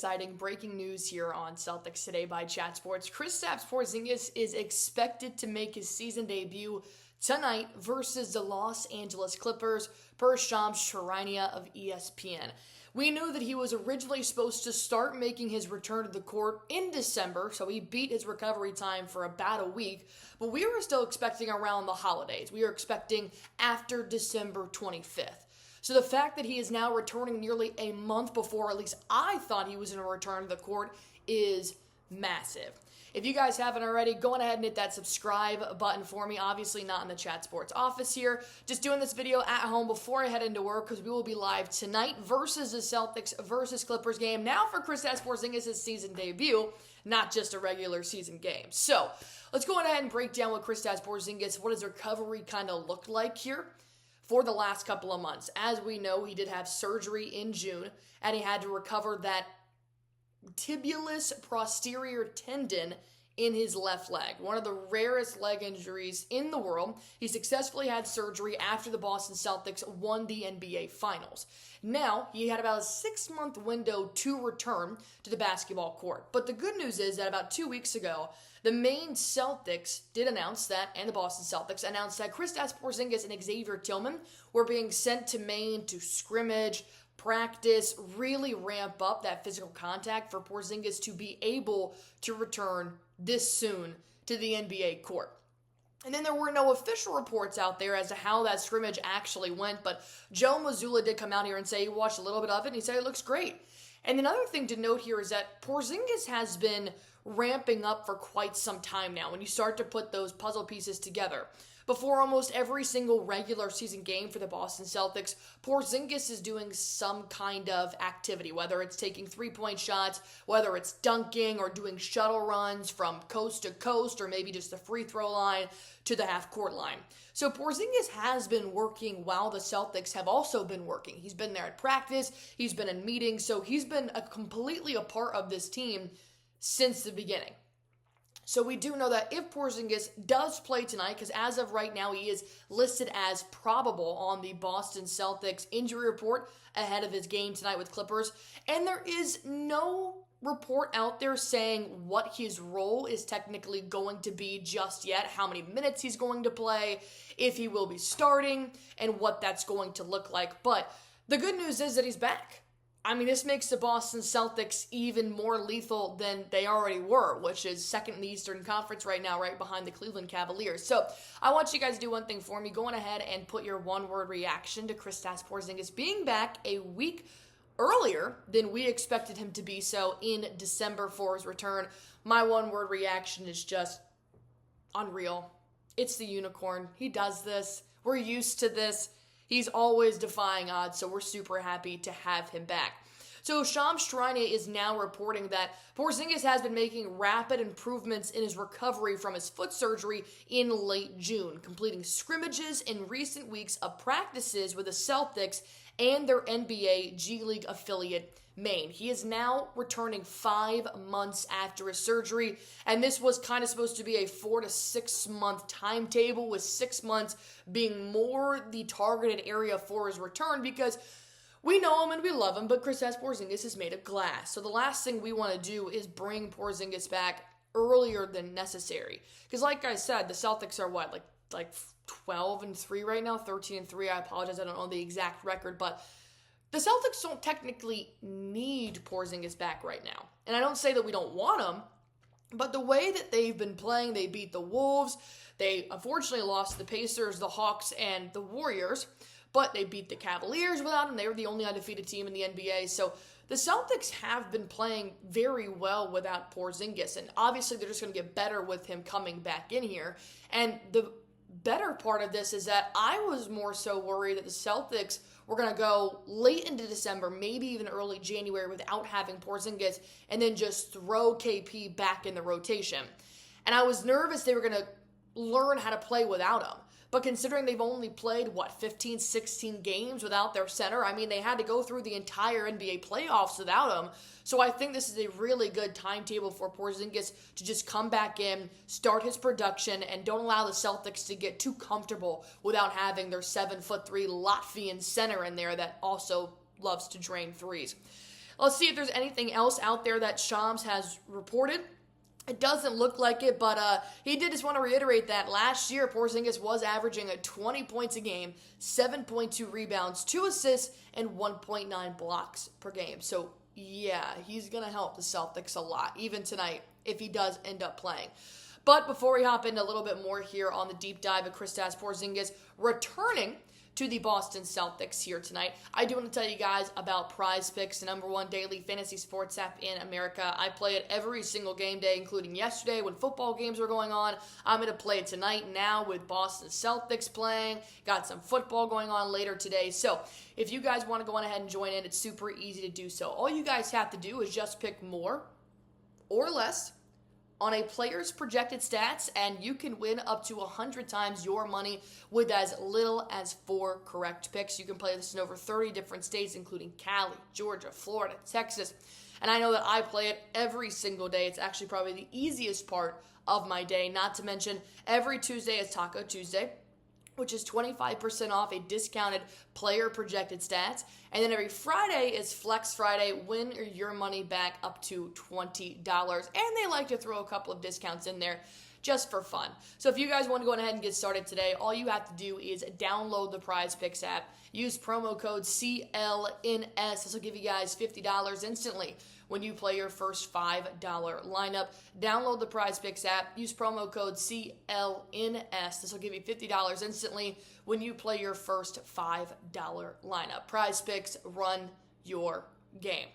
exciting breaking news here on Celtics Today by Chat Sports. Kristaps Porzingis is expected to make his season debut tonight versus the Los Angeles Clippers per Shams Charania of ESPN. We knew that he was originally supposed to start making his return to the court in December, so he beat his recovery time for about a week, but we were still expecting around the holidays. We were expecting after December 25th. So the fact that he is now returning nearly a month before, at least I thought he was going to return to the court, is massive. If you guys haven't already, go on ahead and hit that subscribe button for me. Obviously not in the Chat Sports office here. Just doing this video at home before I head into work because we will be live tonight versus the Celtics versus Clippers game. Now for Kristaps Porzingis' season debut, not just a regular season game. So let's go on ahead and break down what Kristaps Porzingis, what his recovery kind of looked like here for the last couple of months. As we know, he did have surgery in June, and he had to recover that tibialis posterior tendon in his left leg, one of the rarest leg injuries in the world. He successfully had surgery after the Boston Celtics won the NBA Finals. Now, he had about a 6-month window to return to the basketball court. But the good news is that about 2 weeks ago, the Maine Celtics did announce that, and the Boston Celtics announced that Kristaps Porzingis and Xavier Tillman were being sent to Maine to scrimmage, practice, really ramp up that physical contact for Porzingis to be able to return this soon to the NBA court. And then there were no official reports out there as to how that scrimmage actually went, but Joe Mazzulla did come out here and say he watched a little bit of it and he said it looks great. And another thing to note here is that Porzingis has been ramping up for quite some time now when you start to put those puzzle pieces together. Before almost every single regular season game for the Boston Celtics, Porzingis is doing some kind of activity, whether it's taking three-point shots, whether it's dunking or doing shuttle runs from coast to coast, or maybe just the free throw line to the half-court line. So Porzingis has been working while the Celtics have also been working. He's been there at practice, he's been in meetings, so he's been completely a part of this team since the beginning. So we do know that if Porzingis does play tonight, because as of right now he is listed as probable on the Boston Celtics injury report ahead of his game tonight with Clippers, and there is no report out there saying what his role is technically going to be just yet, how many minutes he's going to play, if he will be starting, and what that's going to look like. But the good news is that he's back. I mean, this makes the Boston Celtics even more lethal than they already were, which is second in the Eastern Conference right now, right behind the Cleveland Cavaliers. So I want you guys to do one thing for me. Go on ahead and put your one-word reaction to Kristaps Porzingis being back a week earlier than we expected him to be so in December for his return. My one-word reaction is just unreal. It's the unicorn. He does this. We're used to this. He's always defying odds, so we're super happy to have him back. So Shams Charania is now reporting that Porzingis has been making rapid improvements in his recovery from his foot surgery in late June, completing scrimmages in recent weeks of practices with the Celtics and their NBA G League affiliate, Maine. He is now returning 5 months after his surgery, and this was kind of supposed to be a 4 to 6 month timetable, with 6 months being more the targeted area for his return, because we know him and we love him, but Kristaps Porzingis is made of glass. So the last thing we want to do is bring Porzingis back earlier than necessary. Because like I said, the Celtics are what, like 12-3 right now, 13-3. I apologize, I don't know the exact record, but the Celtics don't technically need Porzingis back right now. And I don't say that we don't want him, but the way that they've been playing, they beat the Wolves. They unfortunately lost to the Pacers, the Hawks, and the Warriors, but they beat the Cavaliers without him. They were the only undefeated team in the NBA. So the Celtics have been playing very well without Porzingis, and obviously they're just going to get better with him coming back in here. And the better part of this is that I was more so worried that the Celtics were going to go late into December, maybe even early January, without having Porzingis, and then just throw KP back in the rotation. And I was nervous they were going to learn how to play without him. But considering they've only played, 15, 16 games without their center, I mean, they had to go through the entire NBA playoffs without him. So I think this is a really good timetable for Porzingis to just come back in, start his production, and don't allow the Celtics to get too comfortable without having their 7'3" Latvian center in there that also loves to drain threes. Let's see if there's anything else out there that Shams has reported. It doesn't look like it, but he did just want to reiterate that last year, Porzingis was averaging 20 points a game, 7.2 rebounds, 2 assists, and 1.9 blocks per game. So, yeah, he's going to help the Celtics a lot, even tonight, if he does end up playing. But before we hop into a little bit more here on the deep dive of Kristaps Porzingis returning to the Boston Celtics here tonight, I do want to tell you guys about Prize Picks, the #1 daily fantasy sports app in America. I play it every single game day, including yesterday when football games were going on. I'm going to play it tonight now with Boston Celtics playing. Got some football going on later today. So if you guys want to go on ahead and join in, it's super easy to do so. All you guys have to do is just pick more or less on a player's projected stats, and you can win up to 100 times your money with as little as 4 correct picks. You can play this in over 30 different states, including Cali, Georgia, Florida, Texas. And I know that I play it every single day. It's actually probably the easiest part of my day, not to mention every Tuesday is Taco Tuesday, which is 25% off a discounted player projected stats. And then every Friday is Flex Friday, win your money back up to $20. And they like to throw a couple of discounts in there just for fun. So if you guys want to go ahead and get started today, all you have to do is download the Prize Picks app, use promo code CLNS. This will give you guys $50 instantly when you play your first $5 lineup. Download the Prize Picks app, use promo code CLNS. This will give you $50 instantly when you play your first $5 lineup. Prize Picks, run your game.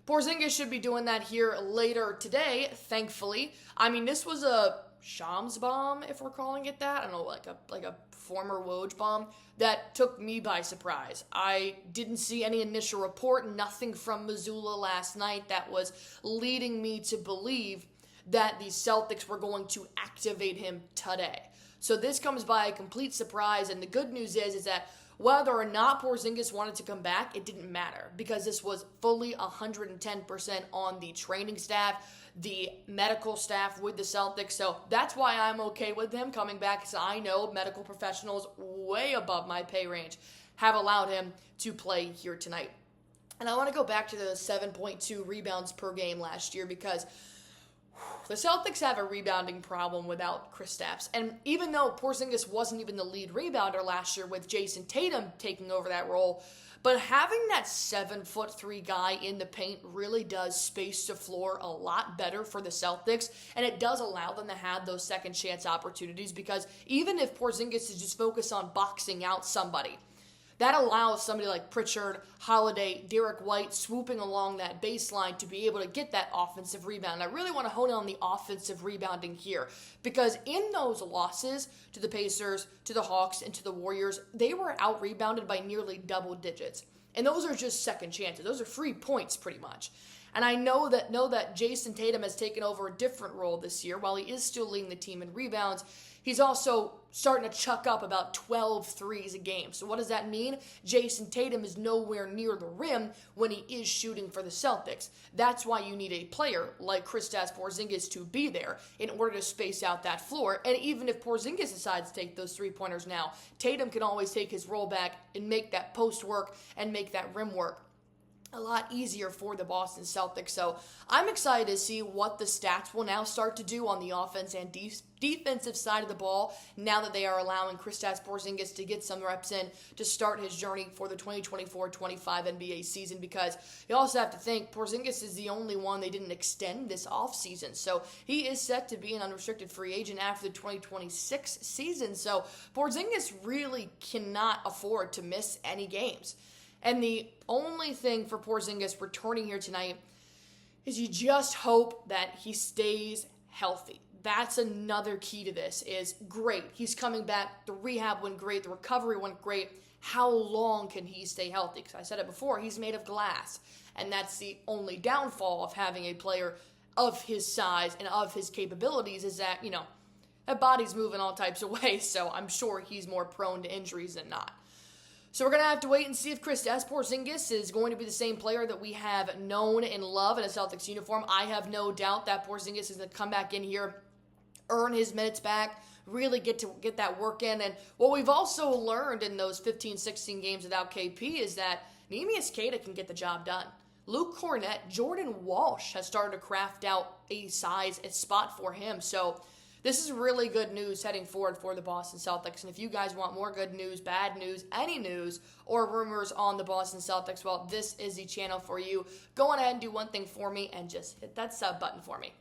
Porzingis should be doing that here later today, thankfully. I mean, this was a Shams bomb, if we're calling it that. I don't know, like a former Woj bomb that took me by surprise. I didn't see any initial report, nothing from Missoula last night that was leading me to believe that the Celtics were going to activate him today. So this comes by a complete surprise, and the good news is that whether or not Porzingis wanted to come back, it didn't matter because this was fully 110% on the training staff, the medical staff with the Celtics. So that's why I'm okay with him coming back, because I know medical professionals way above my pay range have allowed him to play here tonight. And I want to go back to the 7.2 rebounds per game last year because the Celtics have a rebounding problem without Kristaps. And even though Porzingis wasn't even the lead rebounder last year with Jason Tatum taking over that role, but having that 7'3" guy in the paint really does space the floor a lot better for the Celtics, and it does allow them to have those second chance opportunities, because even if Porzingis is just focused on boxing out somebody, that allows somebody like Pritchard, Holiday, Derek White swooping along that baseline to be able to get that offensive rebound. And I really want to hone in on the offensive rebounding here, because in those losses to the Pacers, to the Hawks, and to the Warriors, they were out-rebounded by nearly double digits. And those are just second chances. Those are free points pretty much. And I know that Jason Tatum has taken over a different role this year. While he is still leading the team in rebounds, he's also starting to chuck up about 12 threes a game. So what does that mean? Jason Tatum is nowhere near the rim when he is shooting for the Celtics. That's why you need a player like Kristaps Porzingis to be there in order to space out that floor. And even if Porzingis decides to take those three-pointers now, Tatum can always take his roll back and make that post work and make that rim work a lot easier for the Boston Celtics. So I'm excited to see what the stats will now start to do on the offense and defensive side of the ball now that they are allowing Kristaps Porzingis to get some reps in to start his journey for the 2024-25 NBA season, because you also have to think Porzingis is the only one they didn't extend this offseason. So he is set to be an unrestricted free agent after the 2026 season. So Porzingis really cannot afford to miss any games. And the only thing for Porzingis returning here tonight is you just hope that he stays healthy. That's another key to this. Is great. He's coming back. The rehab went great. The recovery went great. How long can he stay healthy? Because I said it before, he's made of glass. And that's the only downfall of having a player of his size and of his capabilities, is that, that body's moving all types of ways. So I'm sure he's more prone to injuries than not. So we're going to have to wait and see if Kristaps Porzingis is going to be the same player that we have known and love in a Celtics uniform. I have no doubt that Porzingis is going to come back in here, earn his minutes back, really get that work in. And what we've also learned in those 15, 16 games without KP is that Neemias Queta can get the job done. Luke Cornett, Jordan Walsh has started to craft out a spot for him. So this is really good news heading forward for the Boston Celtics. And if you guys want more good news, bad news, any news, or rumors on the Boston Celtics, well, this is the channel for you. Go on ahead and do one thing for me and just hit that sub button for me.